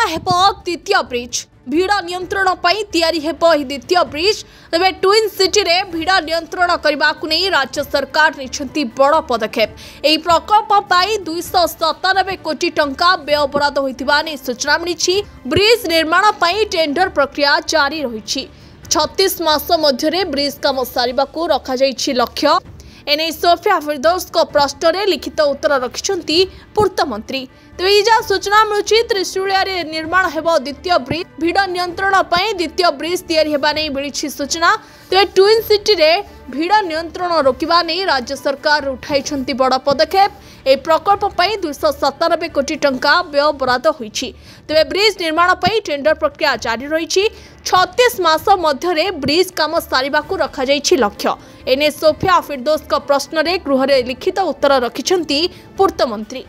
हेब द्वितीय ब्रिज भिड़ नियंत्रण पर तैयारी हेब द्वितीय ब्रिज। तेज ट्विन सिटी रे भिड़ नियंत्रण करने को नहीं राज्य सरकार नहीं बड़ पदक्षेप। यह प्रकल्प 297 कोटी टंका व्यय बराद होता सूचना मिली। ब्रिज निर्माण पर टेंडर प्रक्रिया जारी रही। 36 मास मध्य ब्रिज काम सारिबा को रखा लक्ष्य। एने सोफिया फिरदौस को प्रश्न में लिखित उत्तर रखिंट पूर्त मंत्री। तेज जहाँ सूचना मिलूँ त्रिशूलिया निर्माण हेब द्वितीय ब्रिज भिड़ नियंत्रण पर द्वितीय ब्रिज तैयारी होगा नहीं मिली सूचना। तेज ट्विन सिटी रे भिड़ नियंत्रण रोकवा नहीं राज्य सरकार उठाई बड़ पदक्षेप। ए प्रकल्प पर 297 कोटी टंका व्यय बराद होती। तेज ब्रिज निर्माण पर टेंडर प्रक्रिया जारी रही। 36 मास मध्य ब्रिज काम सारिबा को रखा लक्ष्य। एने सोफिया फिरदौस प्रश्न में गृह लिखित उत्तर रखिंट पूर्त मंत्री।